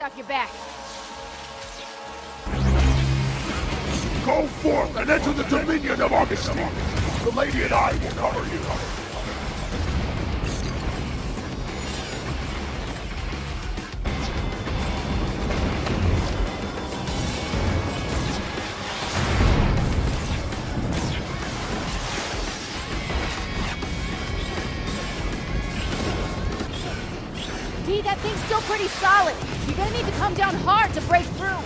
Got your back. Go forth and enter the dominion of Augustine. The lady and I will cover you. D, that thing's still pretty solid. You're gonna need to come down hard to break through.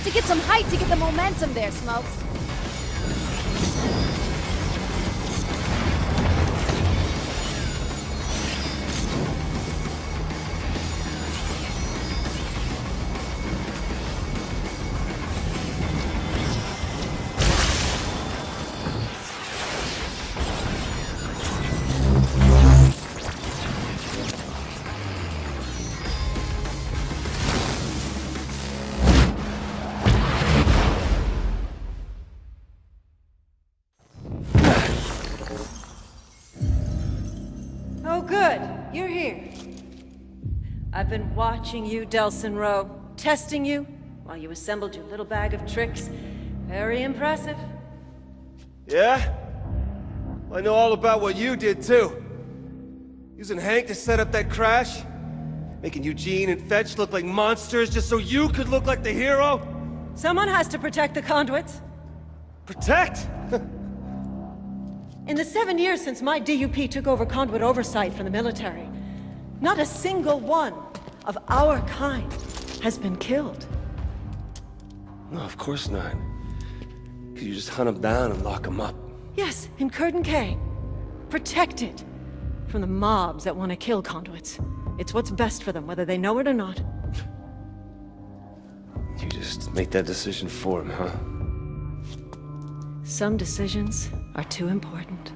To get some height to get the momentum there, Smokes. Oh, good. You're here. I've been watching you, Delsin Rowe, testing you while you assembled your little bag of tricks. Very impressive. Yeah? Well, I know all about what you did, too. Using Hank to set up that crash? Making Eugene and Fetch look like monsters just so you could look like the hero? Someone has to protect the conduits. Protect? In the 7 years since my DUP took over conduit oversight from the military, not a single one of our kind has been killed. No, of course not. Because you just hunt them down and lock them up. Yes, in Curtin K. Protected from the mobs that want to kill conduits. It's what's best for them, whether they know it or not. You just make that decision for him, huh? Some decisions are too important.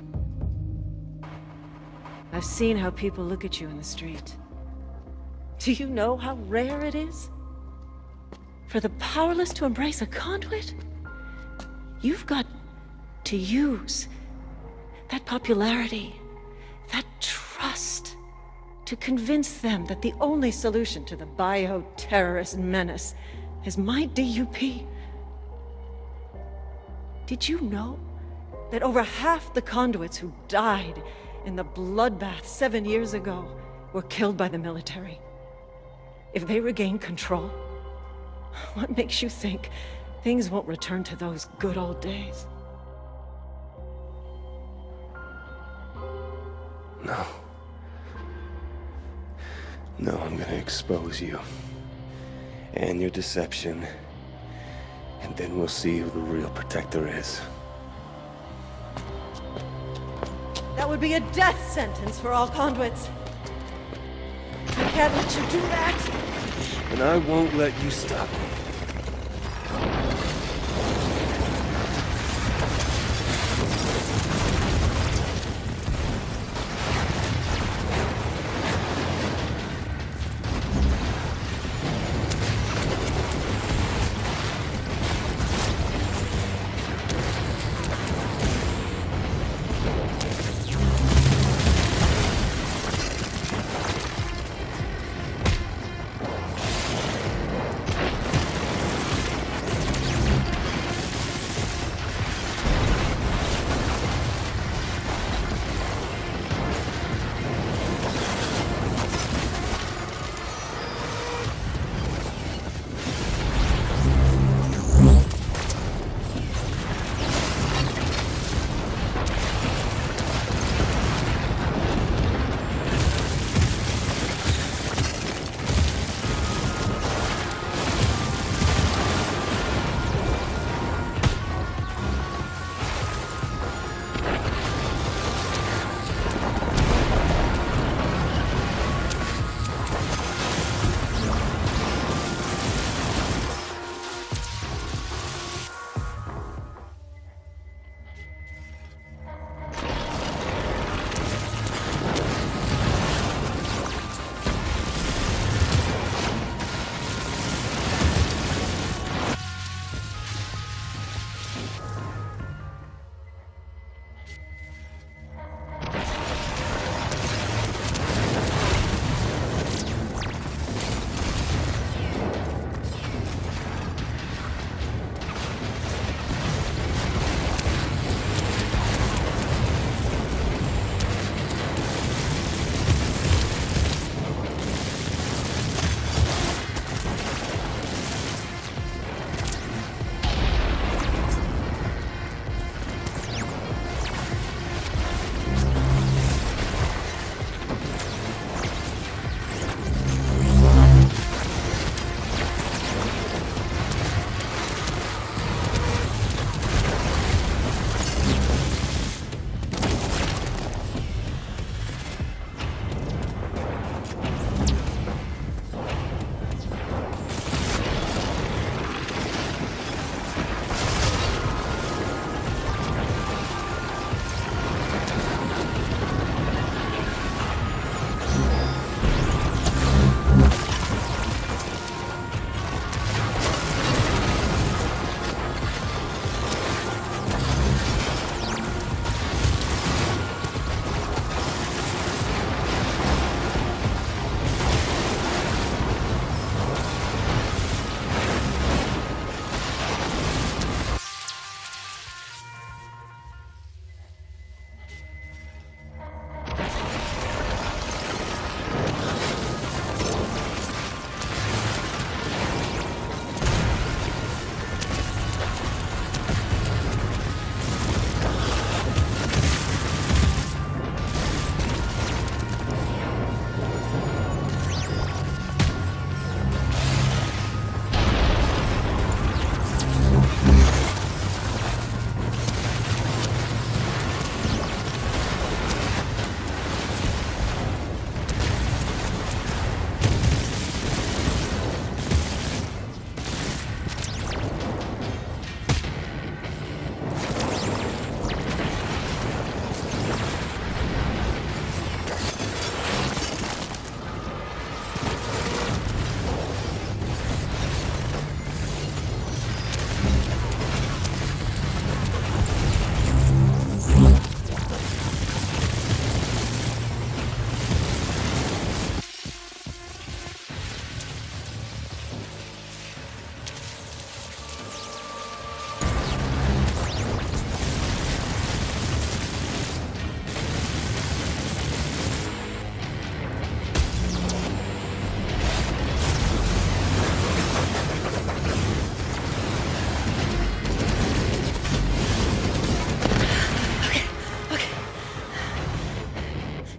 I've seen how people look at you in the street. Do you know how rare it is for the powerless to embrace a conduit? You've got to use that popularity, that trust, to convince them that the only solution to the bio-terrorist menace is my DUP. Did you know that over half the conduits who died in the bloodbath 7 years ago were killed by the military? If they regain control, what makes you think things won't return to those good old days? No. No, I'm gonna expose you. And your deception. And then we'll see who the real protector is. That would be a death sentence for all conduits. I can't let you do that. And I won't let you stop me.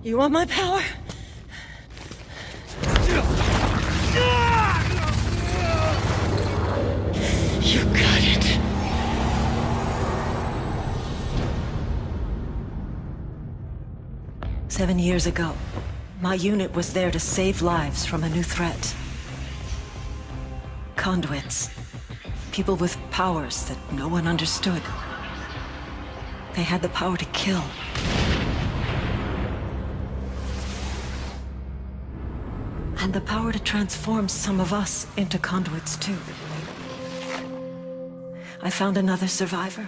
You want my power? You got it. "7 years ago, my unit was there to save lives from a new threat. Conduits. People with powers that no one understood. They had the power to kill. And the power to transform some of us into conduits, too. I found another survivor.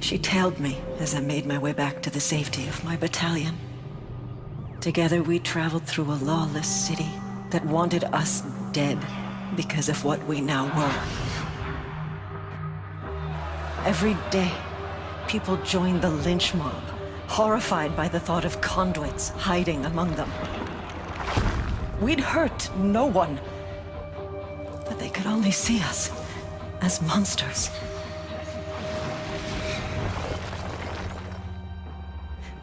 She tailed me as I made my way back to the safety of my battalion. Together we traveled through a lawless city that wanted us dead because of what we now were. Every day, people joined the lynch mob, horrified by the thought of conduits hiding among them. We'd hurt no one, but they could only see us as monsters.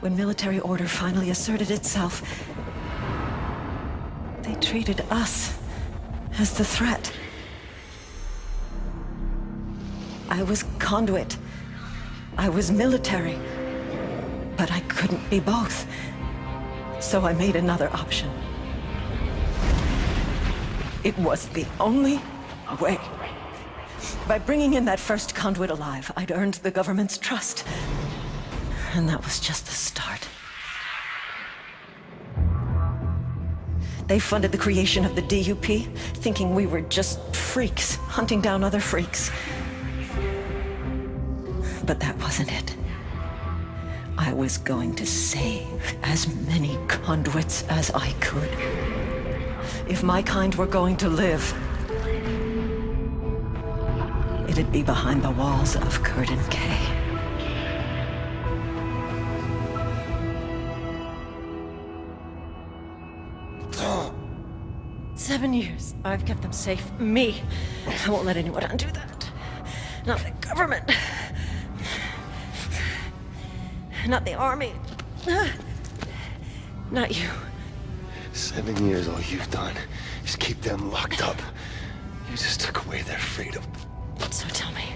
When military order finally asserted itself, they treated us as the threat. I was conduit. I was military. But I couldn't be both. So I made another option. It was the only way. By bringing in that first conduit alive, I'd earned the government's trust. And that was just the start. They funded the creation of the DUP, thinking we were just freaks, hunting down other freaks. But that wasn't it. I was going to save as many conduits as I could. If my kind were going to live, it'd be behind the walls of Curtin K. 7 years. I've kept them safe. Me. I won't let anyone undo that. Not the government. Not the army. Not you. 7 years, all you've done is keep them locked up. You just took away their freedom. So tell me,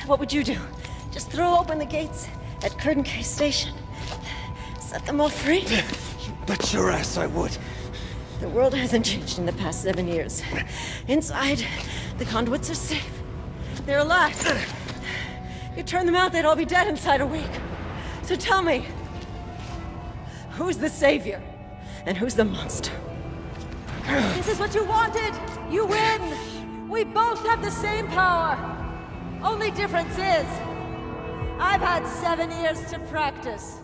what would you do? Just throw open the gates at Curtin K Station? Set them all free? You bet your ass I would. The world hasn't changed in the past 7 years. Inside, the conduits are safe. They're alive. You turn them out, they'd all be dead inside a week. So tell me, who's the savior? And who's the monster? This is what you wanted! You win! We both have the same power! Only difference is, I've had 7 years to practice.